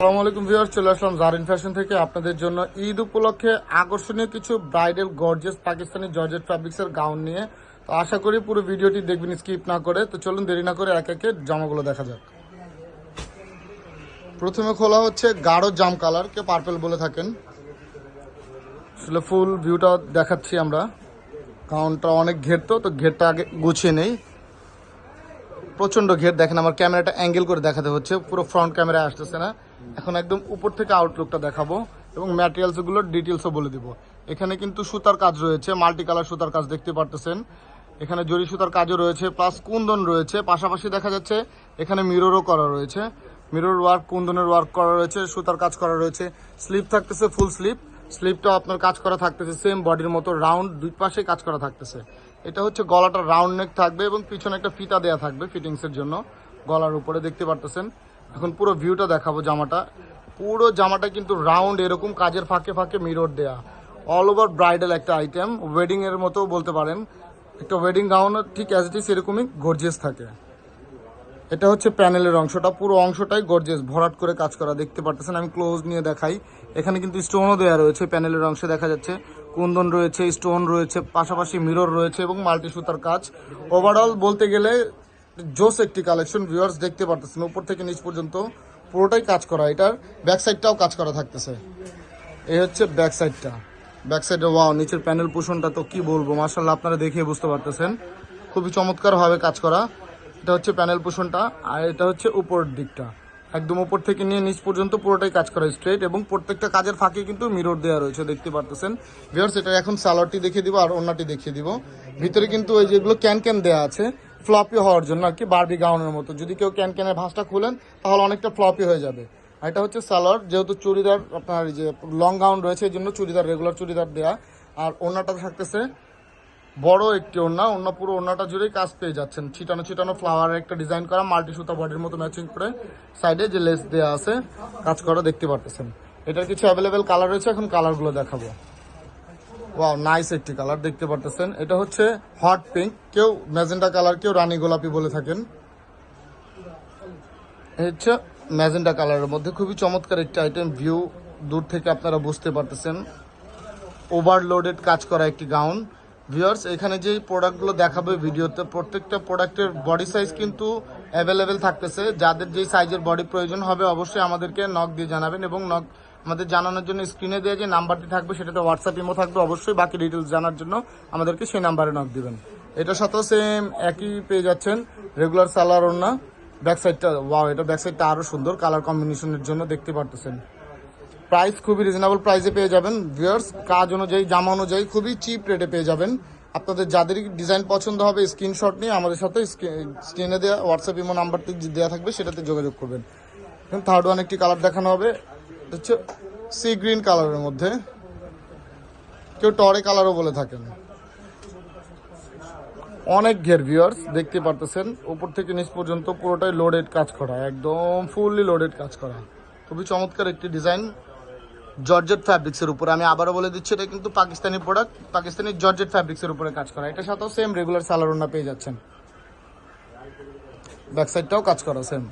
আসসালামু আলাইকুম ভিউয়ার্স, চলে আসলাম জারিন ফ্যাশন থেকে আপনাদের জন্য ঈদ উপলক্ষে আকর্ষণীয় কিছু ব্রাইডাল গর্জিয়াস পাকিস্তানি জর্জেট ফ্যাব্রিক্সের গাউন নিয়ে। তো আশা করি পুরো ভিডিওটি দেখবেন স্কিপ না করে। তো চলুন দেরি না করে এক একে জামাগুলো দেখা যাক। প্রথমে খোলা হচ্ছে গাঢ় জাম কালার, কেউ পার্পেল বলে থাকেন। আসলে ফুল ভিউটা দেখাচ্ছি আমরা। গাউনটা অনেক ঘের, তো ঘেরটা আগে গুছিয়ে নেই। প্রচন্ড ঘের, দেখেন আমার ক্যামেরাটা অ্যাঙ্গেল করে দেখাতে হচ্ছে, পুরো ফ্রন্ট ক্যামেরা আসতেছে না। এখন একদম উপর থেকে আউটলুকটা দেখাবো এবং ম্যাটেরিয়ালসগুলোর ডিটেলসও বলে দিব। এখানে কিন্তু সুতার কাজ রয়েছে, মাল্টি কালার সুতার কাজ দেখতে পারতেছেন। এখানে জরি সুতার কাজও রয়েছে, প্লাস কুন্দন রয়েছে। পাশাপাশি দেখা যাচ্ছে এখানে মিররও করা রয়েছে, মিরর ওয়ার্ক, কুন্দনের ওয়ার্ক করা রয়েছে, সুতার কাজ করা রয়েছে। স্লিপ থাকতেছে ফুল স্লিপ, স্লিপটাও আপনার কাজ করা থাকতেছে সেম বডির মতো রাউন্ড, দুই পাশে কাজ করা থাকতেছে। এটা হচ্ছে গলাটা রাউন্ড নেক থাকবে এবং পিছনে একটা ফিতা দেওয়া থাকবে ফিটিংসের জন্য গলার উপরে, দেখতে পারতেছেন। এখন পুরো ভিউটা দেখাবো জামাটা। পুরো জামাটা কিন্তু রাউন্ড, এরকম কাজের ফাঁকে ফাঁকে মিরর দেয়া, অল ওভার ব্রাইডাল একটা আইটেম, ওয়েডিং এর মতো বলতে পারেন। একটা ওয়েডিং গাউন ঠিক অ্যাজ ইট ইজ এরকমই গর্জিয়াস থাকে। এটা হচ্ছে প্যানেলের অংশটা, পুরো অংশটাই গর্জিয়াস ভরাট করে কাজ করা, দেখতে পারতেছেন। আমি ক্লোজ নিয়ে দেখাই। এখানে কিন্তু স্টোনও দেওয়া রয়েছে, প্যানেলের অংশে দেখা যাচ্ছে কুন্দন রয়েছে, স্টোন রয়েছে, পাশাপাশি মিরর রয়েছে এবং মাল্টি সুতার কাজ। ওভারঅল বলতে গেলে জোস একটি কালেকশন ভিউয়ার্স, দেখতে পারতেছেন উপর থেকে নিচ পর্যন্ত পুরোটাই কাজ করা। এটার ব্যাক সাইডটাও কাজ করা থাকতেছে। এই হচ্ছে ব্যাক সাইডটা, ব্যাক সাইডে ওয়াও, নিচের প্যানেল পোষণটা তো কি বলবো, মাশাআল্লাহ, আপনারা দেখে বুঝতে পারতেছেন খুবই চমৎকার ভাবে কাজ করা। এটা হচ্ছে প্যানেল পোষণটা, আর এটা হচ্ছে উপরের দিকটা, একদম উপর থেকে নিয়ে নিচ পর্যন্ত পুরোটাই কাজ করা স্ট্রেট এবং প্রত্যেকটা কাজের ফাঁকে কিন্তু মিরর দেওয়া রয়েছে, দেখতে পারতেছেন ভিউয়ার্স। এটা এখন সালোয়ারটি দেখিয়ে দিব আর ওড়নাটি দেখিয়ে দিব। ভিতরে কিন্তু ওই যেগুলো ক্যান ক্যান দেওয়া আছে ফ্লপি হওয়ার জন্য আর কি, বারবি গাউনের মতো। যদি কেউ ক্যান ক্যানের ভাঁজটা খুলেন তাহলে অনেকটা ফ্লপি হয়ে যাবে। আর এটা হচ্ছে সালোয়ার, যেহেতু চুড়িদার আপনার যে লং গাউন রয়েছে এই জন্য চুড়িদার, রেগুলার চুড়িদার দেওয়া। আর ওড়নাটা থাকতেছে বড় একটি ওড়না, পুরো ওড়নাটা জুড়েই কাজ পেয়ে যাচ্ছেন। ছিটানো ছিটানো ফ্লাওয়ারের একটা ডিজাইন করা, মাল্টি সুতা বডির মতো ম্যাচিং করে সাইডে যে লেস দেওয়া আছে কাজ করা, দেখতে পারতেছেন। এটার কিছু অ্যাভেলেবেল কালার রয়েছে, এখন কালারগুলো দেখাবো। ওয়াও, নাইস একটি কালার, দেখতে পারতেছেন। এটা হচ্ছে হট পিঙ্ক, কেউ ম্যাজেন্টা কালার, কেউ রানী গোলাপি বলে থাকেন। এই হচ্ছে ম্যাজেন্টা কালারের মধ্যে খুবই চমৎকার একটি আইটেম। ভিউ দূর থেকে আপনারা বুঝতে পারতেছেন, ওভারলোডেড কাজ করা একটি গাউন ভিউয়ার্স। এখানে যে প্রোডাক্টগুলো দেখাবে ভিডিওতে, প্রত্যেকটা প্রোডাক্টের বডি সাইজ কিন্তু অ্যাভেলেবেল থাকতেছে। যাদের যেই সাইজের বডি প্রয়োজন হবে অবশ্যই আমাদেরকে নক দিয়ে জানাবেন, এবং নক আমাদের জানানোর জন্য স্ক্রিনে দেওয়া যে নাম্বারটি থাকবে সেটাতে হোয়াটসঅ্যাপ ইমো থাকবে, অবশ্যই বাকি ডিটেলস জানার জন্য আমাদেরকে সেই নাম্বারে নক দিবেন। এটার সাথেও সেম একই পেয়ে যাচ্ছেন, রেগুলার সালোয়ার ওড়না। ব্যাক সাইডটা ওয়াও, এটা ব্যাক সাইডটা আরও সুন্দর কালার কম্বিনেশনের জন্য, দেখতে পারতেছেন। প্রাইস খুবই রিজনেবল প্রাইসে পেয়ে যাবেন ভিউয়ার্স, কাজ অনুযায়ী জামা অনুযায়ী খুবই চিপ রেটে পেয়ে যাবেন। আপনাদের যাদেরই ডিজাইন পছন্দ হবে স্ক্রিনশট নিয়ে আমাদের সাথে স্ক্রিনে দেওয়া হোয়াটসঅ্যাপ ইমো নাম্বারটি দেওয়া থাকবে সেটাতে যোগাযোগ করবেন। এখন থার্ড ওয়ান একটি কালার দেখানো হবে, এটা হচ্ছে সি গ্রিন কালারের মধ্যে, কেউ টরে কালারও বলে থাকেন। অনেক ঘের ভিউয়ার্স, দেখতে পারতেছেন উপর থেকে নিচ পর্যন্ত পুরোটাই লোডেড কাজ করা, একদম ফুললি লোডেড কাজ করা, খুবই চমৎকার একটি ডিজাইন জর্জেট ফ্যাব্রিক্সের উপরে। আমি আবারও বলে দিচ্ছি, এটা কিন্তু পাকিস্তানি প্রোডাক্ট, পাকিস্তানি জর্জেট ফ্যাব্রিক্সের উপরে কাজ করা। এটার সাথেও সেম রেগুলার সালোয়ার ওড়না পেয়ে যাচ্ছেন, ব্যাক সাইডটাও কাজ করা সেম,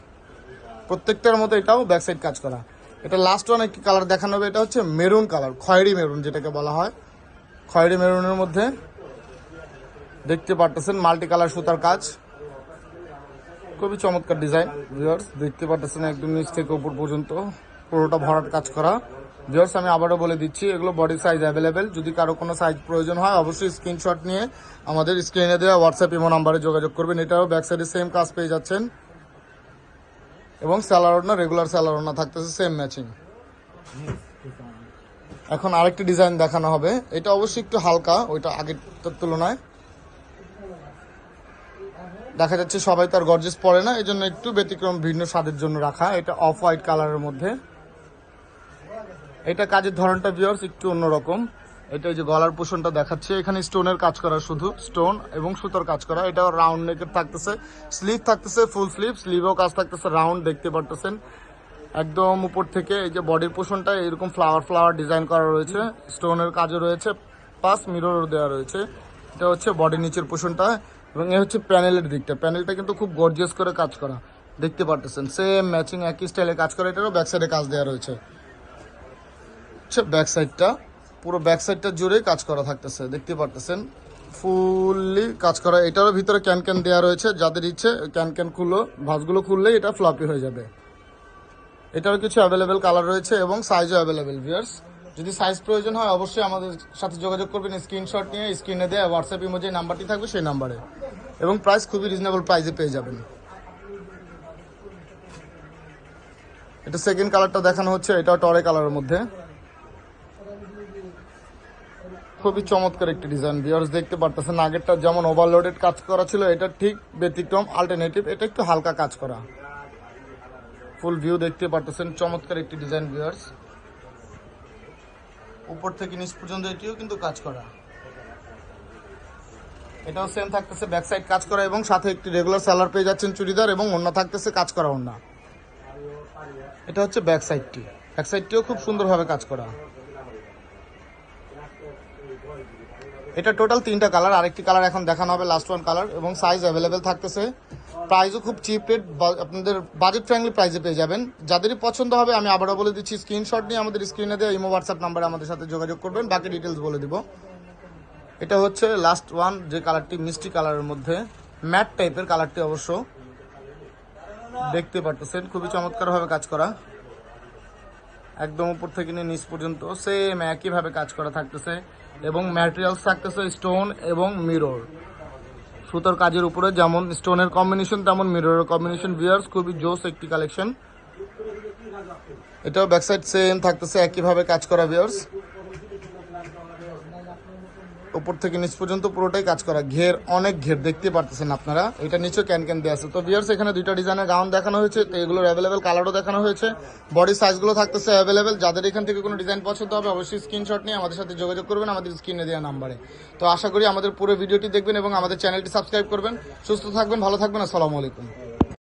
প্রত্যেকটার মতো এটাও ব্যাক সাইড কাজ করা। এটা লাস্ট ওয়ান একটি কালার দেখানো হবে, এটা হচ্ছে মেরুন কালার, খয়েরি মেরুন যেটাকে বলা হয়। খয়েরি মেরুনের মধ্যে দেখতে পারতেছেন মাল্টি কালার সুতার কাজ, খুবই চমৎকার ডিজাইন ভিউয়ার্স, দেখতে পারতেছেন একদম নিচ থেকে উপর পর্যন্ত পুরোটা ভরাট কাজ করা। ভিউয়ার্স আমি আবারও বলে দিচ্ছি, এগুলো বডি সাইজ অ্যাভেলেবেল, যদি কারো কোনো সাইজ প্রয়োজন হয় অবশ্যই স্ক্রিনশট নিয়ে আমাদের স্ক্রিনে দেওয়া হোয়াটসঅ্যাপ ইমো নাম্বারে যোগাযোগ করবেন। এটাও ব্যাক সাইডে সেম কাজ পেয়ে যাচ্ছেন এবং স্যালার ওড়না, রেগুলার স্যালার ওড়না থাকতেছে সেম ম্যাচিং। এখন আরেকটি ডিজাইন দেখানো হবে, এটা অবশ্যই একটু হালকা ওইটা আগের তুলনায়, দেখা যাচ্ছে সবাই তার গর্জেস পরে না, এই জন্য একটু ব্যতিক্রম ভিন্ন স্বাদের জন্য রাখা। এটা অফ হোয়াইট কালারের মধ্যে, এটা কাজের ধরনটা ভিউয়ার্স একটু অন্যরকম। এটা যে গলার পোষণটা দেখাচ্ছে, এখানে স্টোনের কাজ করা, শুধু স্টোন এবং সুতোর কাজ করা। এটাও রাউন্ড নেকের থাকতেছে, স্লিভ থাকতেছে ফুল স্লিভ, স্লিভেও কাজ থাকতেছে রাউন্ড, দেখতে পারতেছেন একদম উপর থেকে। এই যে বডির পোষণটা এরকম ফ্লাওয়ার ফ্লাওয়ার ডিজাইন করা রয়েছে, স্টোনের কাজও রয়েছে, পাস মিরর দেওয়া রয়েছে। এটা হচ্ছে বডির নিচের পোষণটা এবং এ হচ্ছে প্যানেলের দিকটা, প্যানেলটা কিন্তু খুব গর্জিয়াস করে কাজ করা। দেখতে পারতেছেন সেম ম্যাচিং একই স্টাইলে কাজ করা, এটারও ব্যাক সাইডে কাজ দেওয়া রয়েছে। ব্যাক সাইডটা পুরো ব্যাক সাইডটা জুড়ে কাজ করা থাকতেছে, দেখতে পারতেছেন ফুললি কাজ করা। এটারও ভিতরে ক্যান ক্যান দেওয়া রয়েছে, যাদের ইচ্ছে ক্যান ক্যান খুললো, ভাঁজগুলো খুললেই এটা ফ্লপি হয়ে যাবে। এটারও কিছু অ্যাভেলেবেল কালার রয়েছে এবং সাইজও অ্যাভেলেবেল। ভিউয়ার্স, যদি সাইজ প্রয়োজন হয় অবশ্যই আমাদের সাথে যোগাযোগ করবেন স্ক্রিনশট নিয়ে, স্ক্রিনে দেওয়া হোয়াটসঅ্যাপ ইমো যে নাম্বারটি থাকবে সেই নাম্বারে, এবং প্রাইস খুবই রিজনেবল প্রাইসে পেয়ে যাবেন। এটা সেকেন্ড কালারটা দেখানো হচ্ছে, এটাও টরে কালারের মধ্যে, খুবই চমৎকার একটি ডিজাইন। ভিউয়ার্স দেখতে পারতেছেন আগেরটা যেমন ওভারলোডেড কাজ করা ছিল, এটা ঠিক ব্যতিক্রম অল্টারনেটিভ, এটা একটু হালকা কাজ করা। ফুল ভিউ দেখতে পারতেছেন, চমৎকার একটি ডিজাইন। ভিউয়ার্স উপর থেকে নিচ পর্যন্ত এটিও কিন্তু কাজ করা। এটাও সেম থাকতেছে ব্যাক সাইড কাজ করা এবং সাথে একটি রেগুলার সালোয়ার পেয়ে যাচ্ছেন চুড়িদার, এবং ওড়না থাকতেছে কাজ করা ওড়না। এটা হচ্ছে ব্যাক সাইডটি, ব্যাক সাইডটিও খুব সুন্দরভাবে কাজ করা। এটা টোটাল 3টা কালার, আরেকটি কালার এখন দেখানো হবে লাস্ট ওয়ান কালার, এবং সাইজ অ্যাভেলেবেল থাকতেছে। প্রাইসও খুব চিপ রেট, আপনাদের বাজেট ফ্রেন্ডলি প্রাইসে পেয়ে যাবেন। যাদেরই পছন্দ হবে আমি আবারও বলে দিচ্ছি, স্ক্রিনশট নিয়ে আমাদের স্ক্রিনে দেওয়া ইমো হোয়াটসঅ্যাপ নাম্বারে আমাদের সাথে যোগাযোগ করবেন, বাকি ডিটেলস বলে দিব। এটা হচ্ছে লাস্ট ওয়ান, যে কালারটি মিষ্টি কালারের মধ্যে ম্যাট টাইপের কালারটি, অবশ্য দেখতে পারতেছেন খুবই চমৎকারভাবে কাজ করা। একদম উপর থেকে নিয়ে নিচ পর্যন্ত সেম একইভাবে কাজ করা থাকতেছে, এবং ম্যাটেরিয়ালস থাকতেছে স্টোন এবং মিরর। সুতোর কাজের উপরে যেমন স্টোনের কম্বিনেশন তেমন মিররের কম্বিনেশন। ভিউয়ার্স খুবই জোস একটি কালেকশন। এটাও ব্যাক সাইড সেম থাকতেছে একইভাবে কাজ করা। ভিউয়ার্স উপর থেকে নিচ পর্যন্ত পুরোটাই কাজ করা, ঘের অনেক ঘের দেখতে পারতেছেন আপনারা। এটা নিচেও ক্যান ক্যান দেওয়া আছে। তো ভিউয়ার্স এখানে 2টা ডিজাইনের গাউন দেখানো হয়েছে, তো এগুলোর অ্যাভেলেবেল কালারও দেখানো হয়েছে, বডি সাইজগুলো থাকতেছে অ্যাভেলেবেল। যাদের এখান থেকে কোনো ডিজাইন পছন্দ হবে অবশ্যই স্ক্রিনশট নিয়ে আমাদের সাথে যোগাযোগ করবেন আমাদের স্ক্রিনে দেওয়া নাম্বারে। তো আশা করি আমাদের পুরো ভিডিওটি দেখবেন এবং আমাদের চ্যানেলটি সাবস্ক্রাইব করবেন। সুস্থ থাকবেন, ভালো থাকবেন, আসসালামু আলাইকুম।